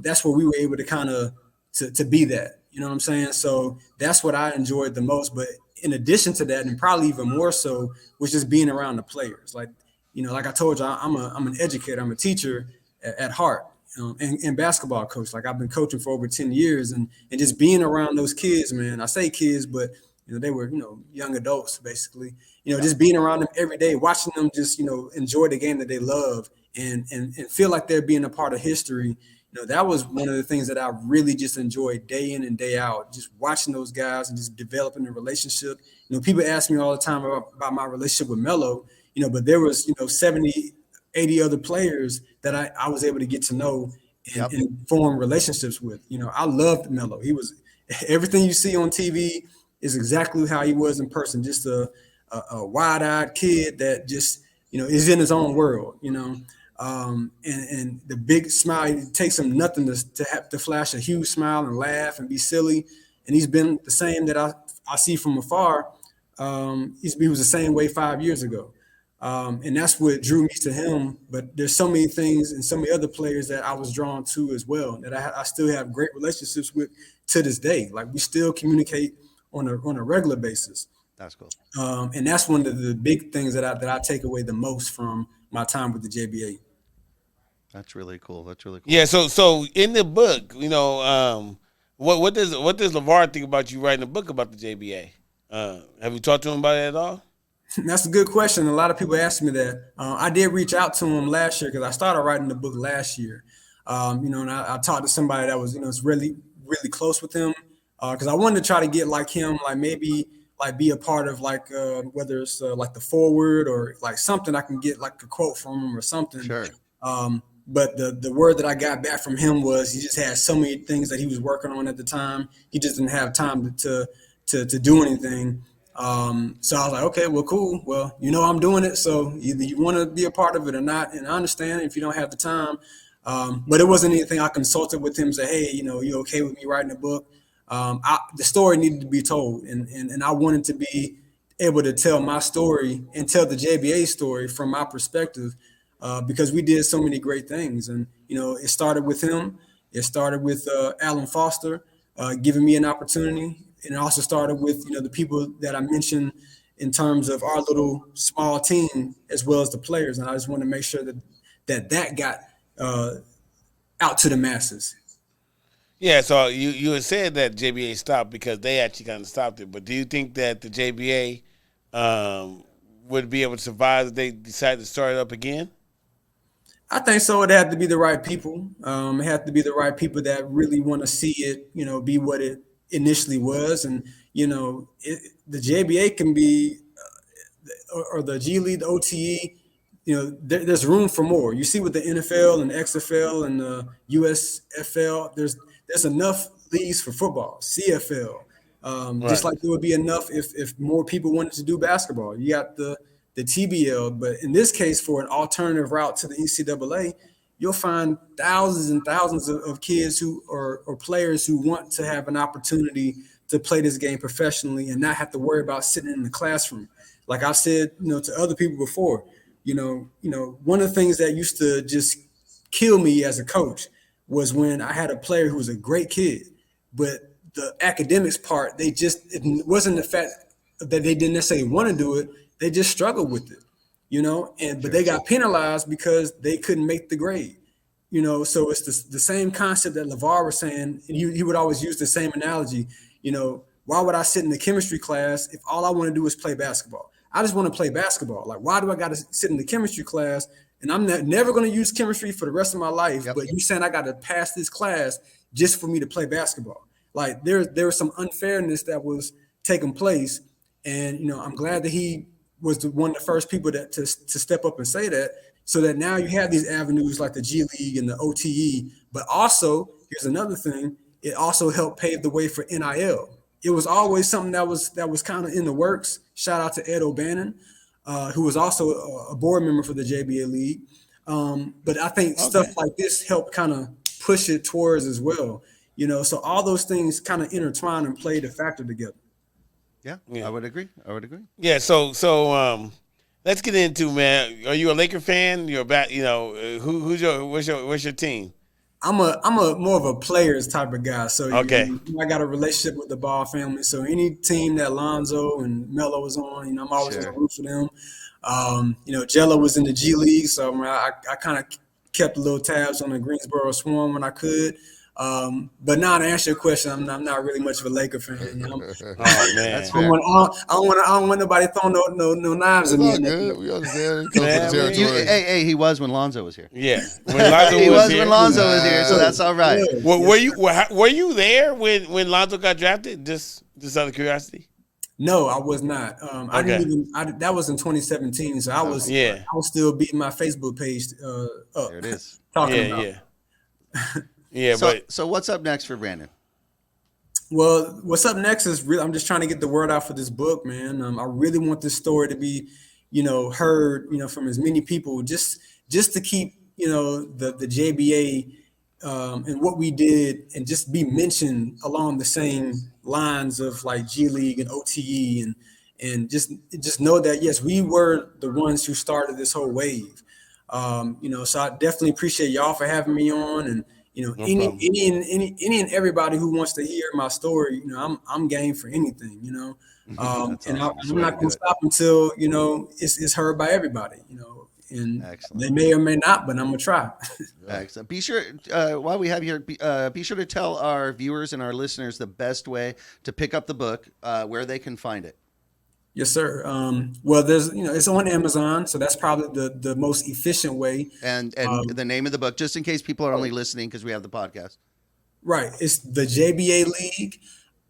[SPEAKER 6] that's where we were able to kind of to be that. You know what I'm saying? So that's what I enjoyed the most. But in addition to that, and probably even more so, was just being around the players. Like I told you, I'm an educator. I'm a teacher at heart. And basketball coach. Like, I've been coaching for over 10 years and just being around those kids, man. I say kids, but they were, young adults basically, just being around them every day, watching them just, enjoy the game that they love and feel like they're being a part of history. That was one of the things that I really just enjoyed day in and day out, just watching those guys and just developing a relationship. People ask me all the time about my relationship with Melo, but there was, 70, 80 other players that I was able to get to know and form relationships with. I loved Melo. He was everything you see on TV is exactly how he was in person. Just a wide-eyed kid that just, is in his own world, and the big smile. It takes him nothing to have to flash a huge smile and laugh and be silly. And he's been the same that I see from afar he was the same way 5 years ago. And that's what drew me to him. But there's so many things and so many other players that I was drawn to as well that I still have great relationships with to this day. Like, we still communicate on a regular basis.
[SPEAKER 3] That's cool.
[SPEAKER 6] And that's one of the big things that I take away the most from my time with the JBA.
[SPEAKER 3] That's really cool. That's really cool.
[SPEAKER 4] Yeah. So in the book, what does LeVar think about you writing a book about the JBA? Have you talked to him about it at all?
[SPEAKER 6] That's a good question. A lot of people ask me that. I did reach out to him last year because I started writing the book last year. And I talked to somebody that was, really, really close with him because I wanted to try to get like him, like maybe like be a part of like whether it's like the forward or like something I can get like a quote from him or something.
[SPEAKER 3] Sure.
[SPEAKER 6] But the word that I got back from him was he just had so many things that he was working on at the time. He just didn't have time to do anything. So I was like, okay, well, cool. Well, I'm doing it. So either you want to be a part of it or not. And I understand if you don't have the time. But it wasn't anything I consulted with him and say, hey, you okay with me writing a book? The story needed to be told. And I wanted to be able to tell my story and tell the JBA story from my perspective because we did so many great things. And, it started with him. It started with Alan Foster giving me an opportunity. And it also started with, the people that I mentioned in terms of our little small team, as well as the players. And I just want to make sure that got out to the masses.
[SPEAKER 4] Yeah, so you had said that JBA stopped because they actually kind of stopped it. But do you think that the JBA would be able to survive if they decide to start it up again?
[SPEAKER 6] I think so. It had to be the right people. It had to be the right people that really want to see it, be what it initially was. And, the JBA can be, or the G League, the OTE, there's room for more. You see with the NFL and the XFL and the USFL, there's enough leagues for football, CFL. Right. Just like there would be enough if more people wanted to do basketball. You got the TBL, but in this case, for an alternative route to the NCAA, you'll find thousands and thousands of kids or players who want to have an opportunity to play this game professionally and not have to worry about sitting in the classroom. Like I've said, to other people before, one of the things that used to just kill me as a coach was when I had a player who was a great kid, but the academics part, it wasn't the fact that they didn't necessarily want to do it. They just struggled with it, but they got penalized because they couldn't make the grade, so it's the same concept that LeVar was saying. And he would always use the same analogy, why would I sit in the chemistry class if all I want to do is play basketball? I just want to play basketball. Like, why do I got to sit in the chemistry class and I'm never going to use chemistry for the rest of my life? Yep. But you saying I got to pass this class just for me to play basketball? Like there was some unfairness that was taking place. And, I'm glad that he was one of the first people to step up and say that, so that now you have these avenues like the G League and the OTE. But also, here's another thing, it also helped pave the way for NIL. It was always something that was kind of in the works. Shout out to Ed O'Bannon, who was also a board member for the JBA League. But I think stuff like this helped kind of push it towards as well. So all those things kind of intertwine and played a factor together.
[SPEAKER 3] Yeah, I would agree.
[SPEAKER 4] Yeah, so let's get into, man. Are you a Laker fan? You're about, what's your team?
[SPEAKER 6] I'm a more of a players type of guy. So
[SPEAKER 4] okay.
[SPEAKER 6] I got a relationship with the Ball family. So any team that Lonzo and Melo was on, I'm always going to root for them. Jello was in the G League, so I kind of kept a little tabs on the Greensboro Swarm when I could. But now to answer your question, I'm not really much of a Laker fan.
[SPEAKER 4] Oh man,
[SPEAKER 3] that's
[SPEAKER 6] fair. I don't want nobody throwing no knives at me.
[SPEAKER 5] Good. We understand.
[SPEAKER 3] Hey, he was when Lonzo was here.
[SPEAKER 4] Yeah, when
[SPEAKER 3] Lonzo was here, so that's all right.
[SPEAKER 4] Yeah. Well, were you there when Lonzo got drafted? Just out of curiosity.
[SPEAKER 6] No, I was not. I didn't even. That was in 2017, so I was still beating my Facebook page up.
[SPEAKER 3] There it is.
[SPEAKER 6] Talking about.
[SPEAKER 4] Yeah,
[SPEAKER 3] so what's up next for Brandon?
[SPEAKER 6] Well, what's up next is really, I'm just trying to get the word out for this book, man. I really want this story to be, heard, from as many people, just to keep, the JBA and what we did, and just be mentioned along the same lines of like G League and OTE and just know that yes, we were the ones who started this whole wave. So I definitely appreciate y'all for having me on, and any and everybody who wants to hear my story. I'm game for anything. And I'm not going to stop until it's heard by everybody. And
[SPEAKER 3] Excellent.
[SPEAKER 6] They may or may not, but I'm gonna try.
[SPEAKER 3] Excellent. Be sure while we have you here, be sure to tell our viewers and our listeners the best way to pick up the book, where they can find it.
[SPEAKER 6] Yes, sir. Well, there's it's on Amazon, so that's probably the most efficient way.
[SPEAKER 3] And the name of the book, just in case people are only listening because we have the podcast. Right.
[SPEAKER 6] It's the JBA League,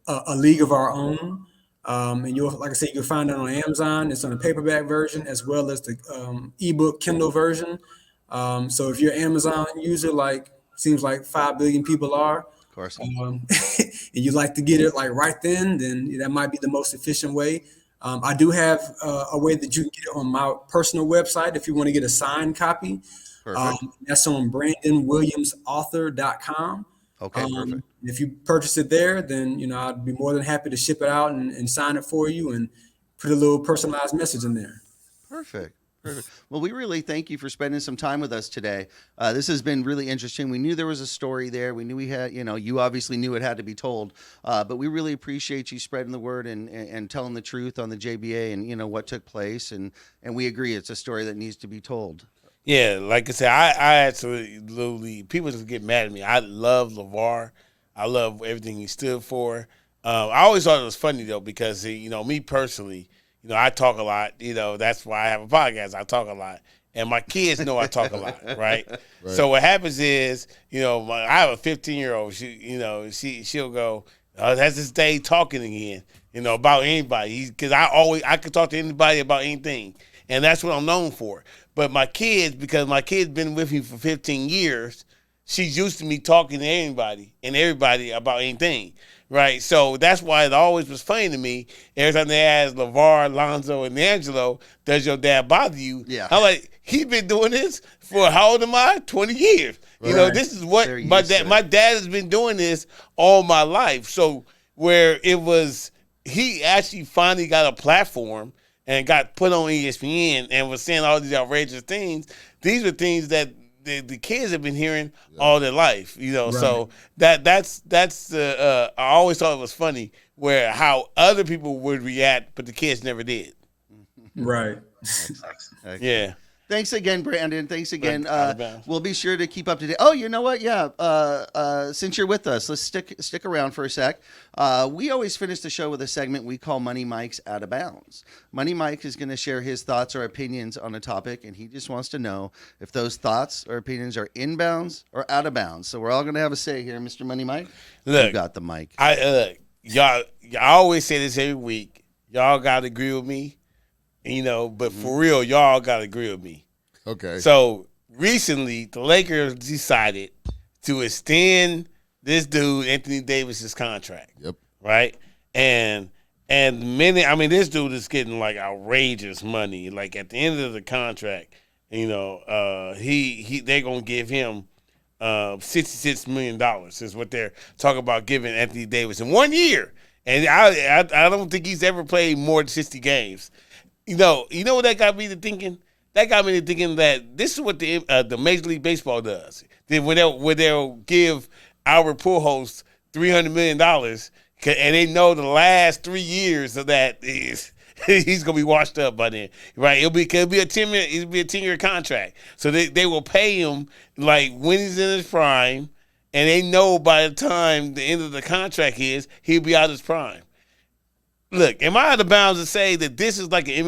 [SPEAKER 6] a league of our own. And like I said, you'll find it on Amazon. It's on a paperback version as well as the ebook Kindle version. So if you're an Amazon user, seems like 5 billion people are,
[SPEAKER 3] of course,
[SPEAKER 6] and you like to get it right then that might be the most efficient way. I do have a way that you can get it on my personal website if you want to get a signed copy. That's on BrandonWilliamsAuthor.com.
[SPEAKER 3] Okay, perfect.
[SPEAKER 6] If you purchase it there, then I'd be more than happy to ship it out and sign it for you and put a little personalized message in there.
[SPEAKER 3] Perfect. Well, we really thank you for spending some time with us today. This has been really interesting. We knew there was a story there. We knew we had, you obviously knew it had to be told. But we really appreciate you spreading the word and telling the truth on the JBA and what took place. And we agree it's a story that needs to be told.
[SPEAKER 4] Yeah, like I said, I absolutely, people just get mad at me. I love LeVar. I love everything he stood for. I always thought it was funny, though, because, me personally, I talk a lot. That's why I have a podcast. I talk a lot. And my kids know I talk a lot, right? So what happens is, I have a 15-year-old. She'll go, oh, that's this day talking again, about anybody. Because I can talk to anybody about anything. And that's what I'm known for. But my kids, because my kid's been with me for 15 years, she's used to me talking to anybody and everybody about anything, right? So that's why it always was funny to me. Every time they ask LeVar, Lonzo, and Angelo, does your dad bother you?
[SPEAKER 3] Yeah.
[SPEAKER 4] I'm like, he's been doing this for, how old am I? 20 years.
[SPEAKER 3] Right.
[SPEAKER 4] This is what my dad has been doing this all my life. So where it was, he actually finally got a platform and got put on ESPN and was saying all these outrageous things. These are things that the kids have been hearing all their life,
[SPEAKER 6] Right.
[SPEAKER 4] So that's I always thought it was funny where how other people would react, but the kids never did.
[SPEAKER 6] Right.
[SPEAKER 4] Yeah.
[SPEAKER 3] Thanks again, Brandon. Thanks again. We'll be sure to keep up to date. Oh, you know what? Yeah. Since you're with us, let's stick around for a sec. We always finish the show with a segment we call Money Mike's Out of Bounds. Money Mike is going to share his thoughts or opinions on a topic, and he just wants to know if those thoughts or opinions are in bounds or out of bounds. So we're all going to have a say here, Mr. Money Mike.
[SPEAKER 4] Look,
[SPEAKER 3] you got the mic.
[SPEAKER 4] Y'all always say this every week. Y'all got to agree with me. But for real, y'all got to agree with me.
[SPEAKER 5] Okay.
[SPEAKER 4] So recently, the Lakers decided to extend this dude, Anthony Davis's contract.
[SPEAKER 5] Yep.
[SPEAKER 4] Right? And this dude is getting outrageous money. Like at the end of the contract, they're gonna give him $66 million is what they're talking about giving Anthony Davis in 1 year. And I don't think he's ever played more than 60 games. You know what that got me to thinking? That got me to thinking that this is what the Major League Baseball does. When they'll give Albert Pujols $300 million, and they know the last 3 years of that is he's gonna be washed up by then, right? It'll be a 10-year contract. So they will pay him when he's in his prime, and they know by the time the end of the contract is, he'll be out of his prime. Look, am I out of bounds to say that this is like a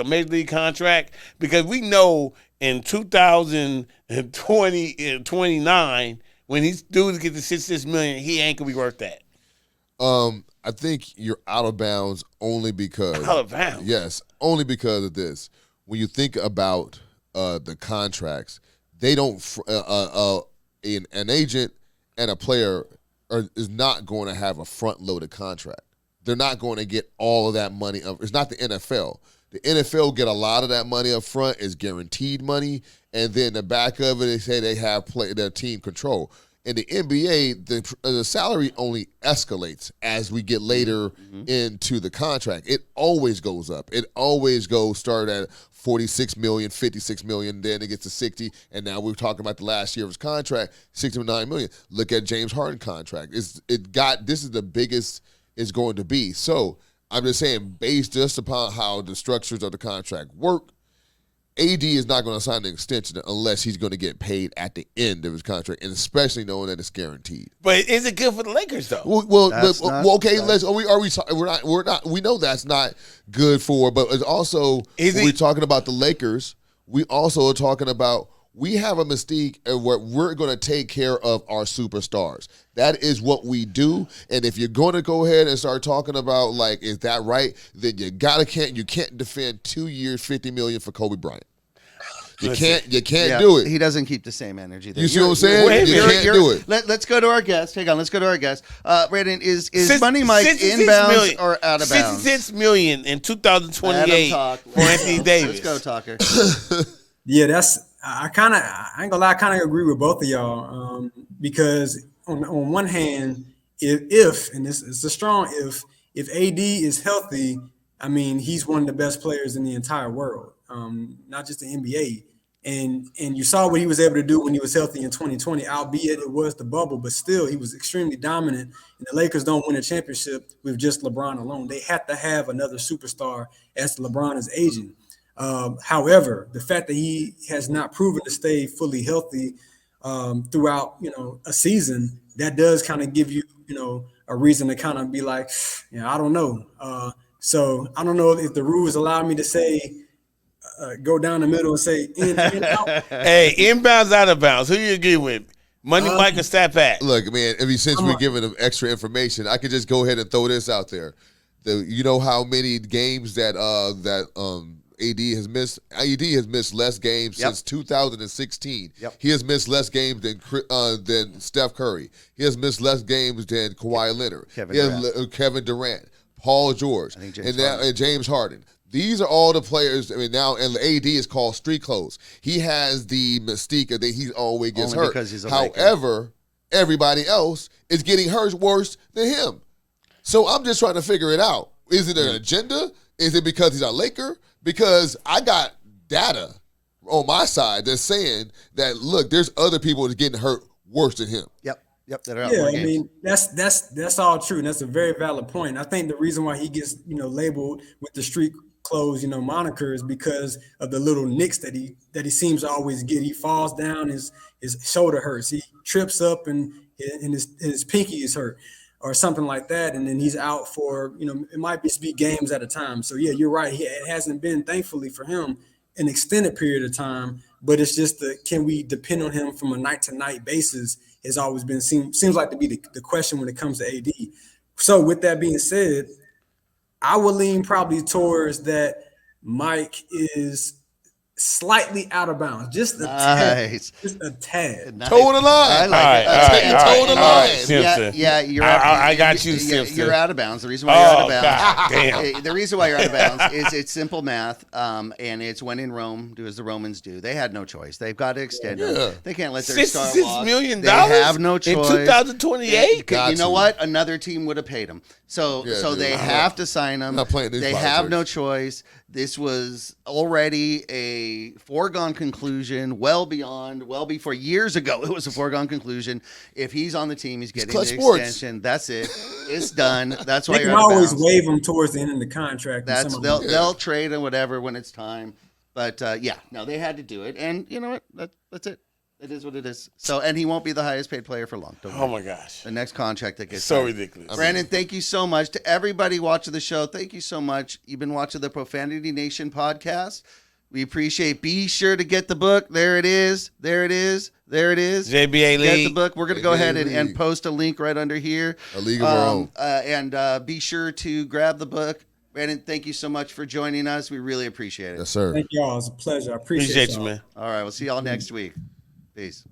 [SPEAKER 4] Major League contract? Because we know in 2029, when he's due to get the $66 million, he ain't gonna be worth that.
[SPEAKER 5] I think you're out of bounds only because
[SPEAKER 4] out of bounds.
[SPEAKER 5] Yes, only because of this. When you think about the contracts, they don't. An agent and a player is not going to have a front-loaded contract. They're not going to get all of that money. It's not the NFL. The NFL get a lot of that money up front. It's guaranteed money. And then the back of it, they say they have their team control. In the NBA, the salary only escalates as we get later into the contract. It always goes up. It always start at 46 million, 56 million, then it gets to 60, and now we're talking about the last year of his contract, 69 million. Look at James Harden contract. This is the biggest it's going to be. So I'm just saying, based just upon how the structures of the contract work, AD is not going to sign an extension unless he's going to get paid at the end of his contract, and especially knowing that it's guaranteed.
[SPEAKER 4] But is it good for the Lakers though?
[SPEAKER 5] We know that's not good for, but it's also we're talking about the Lakers. We also are talking about we have a mystique of where we're going to take care of our superstars. That is what we do. And if you're going to go ahead and start talking about, like, is that right? Then you can't defend 2 years, $50 million for Kobe Bryant. You can't do it.
[SPEAKER 3] He doesn't keep the same energy there.
[SPEAKER 5] You see what I'm saying? You can't do it.
[SPEAKER 3] Let's go to our guest. Hang on, let's go to our guest. Brandon, is Money Mike inbounds or out of bounds?
[SPEAKER 4] $66 million in 2028 for Anthony Davis.
[SPEAKER 3] Let's go, Talker.
[SPEAKER 6] Yeah, I ain't gonna lie, I kind of agree with both of y'all because on one hand, if and this is a strong if AD is healthy, I mean, he's one of the best players in the entire world, not just the NBA. And you saw what he was able to do when he was healthy in 2020, albeit it was the bubble, but still he was extremely dominant. And the Lakers don't win a championship with just LeBron alone. They have to have another superstar as LeBron is aging. However, the fact that he has not proven to stay fully healthy throughout, a season, that does kind of give you, a reason to kind of be like, I don't know. So I don't know if the rules allow me to say, go down the middle and say in and out.
[SPEAKER 4] Hey, inbounds, out of bounds. Who you agree with? Money Mike or Stat Pat?
[SPEAKER 5] Look, man, since we're giving them extra information, I could just go ahead and throw this out there. You know how many games that AD has missed? AD has missed less games since 2016.
[SPEAKER 3] Yep.
[SPEAKER 5] He has missed less games than Steph Curry. He has missed less games than Kawhi Leonard. Kevin Durant, Paul George, and James Harden. These are all the players. And AD is called street clothes. He has the mystique that he always gets hurt.
[SPEAKER 3] Because he's a
[SPEAKER 5] However, everybody else is getting hurt worse than him. So I'm just trying to figure it out. Is it an agenda? Is it because he's a Laker? Because I got data on my side that's saying that, look, there's other people that's getting hurt worse than him.
[SPEAKER 3] Yep. That are out more games.
[SPEAKER 6] I mean, that's all true, and that's a very valid point. I think the reason why he gets labeled with the street clothes moniker is because of the little nicks that he seems to always get. He falls down, his shoulder hurts, he trips up, and his pinky is hurt, or something like that, and then he's out for it might just be games at a time. So yeah, you're right. It hasn't been, thankfully for him, an extended period of time, but it's just can we depend on him from a night to night basis has always been seems like to be the question when it comes to AD. So with that being said, I would lean probably towards that Mike is slightly out of bounds, just a tad.
[SPEAKER 3] Nice.
[SPEAKER 6] Just a tad.
[SPEAKER 3] Nice.
[SPEAKER 5] Toe the line.
[SPEAKER 3] I like it.
[SPEAKER 5] Toe the line.
[SPEAKER 4] Simpson.
[SPEAKER 3] Yeah, you're.
[SPEAKER 4] I got you, Simpson.
[SPEAKER 3] You're out of bounds. The reason why you're out of bounds.
[SPEAKER 4] God damn.
[SPEAKER 3] The reason why you're out of bounds is it's simple math, and it's when in Rome, do as the Romans do. They had no choice. They've got to extend it. They can't let their star walk.
[SPEAKER 4] $66 million
[SPEAKER 3] They have no choice.
[SPEAKER 4] in 2028.
[SPEAKER 3] You know what? Another team would have paid him. So they have to sign him. They have no choice. This was already a foregone conclusion, well before years ago. It was a foregone conclusion. If he's on the team, he's getting the extension. That's it. It's done. That's why
[SPEAKER 6] they
[SPEAKER 3] you're
[SPEAKER 6] can
[SPEAKER 3] out of
[SPEAKER 6] always
[SPEAKER 3] bounds.
[SPEAKER 6] waive him towards the end of the contract.
[SPEAKER 3] They'll trade and whatever when it's time. But they had to do it, and you know what? That's it. It is what it is. So, and he won't be the highest paid player for long.
[SPEAKER 4] Oh my gosh!
[SPEAKER 3] The next contract that gets
[SPEAKER 4] so
[SPEAKER 3] signed.
[SPEAKER 4] ridiculous.
[SPEAKER 3] Brandon, thank you so much to everybody watching the show. Thank you so much. You've been watching the Profanity Nation podcast. We appreciate. Be sure to get the book. There it is.
[SPEAKER 4] JBA League.
[SPEAKER 3] Get the book. We're going to go ahead and post a link right under here.
[SPEAKER 5] A league of our own.
[SPEAKER 3] And be sure to grab the book. Brandon, thank you so much for joining us. We really appreciate it.
[SPEAKER 5] Yes, sir.
[SPEAKER 6] Thank y'all. It's a pleasure. I appreciate
[SPEAKER 4] you, man.
[SPEAKER 3] All right. We'll see y'all next week. Peace.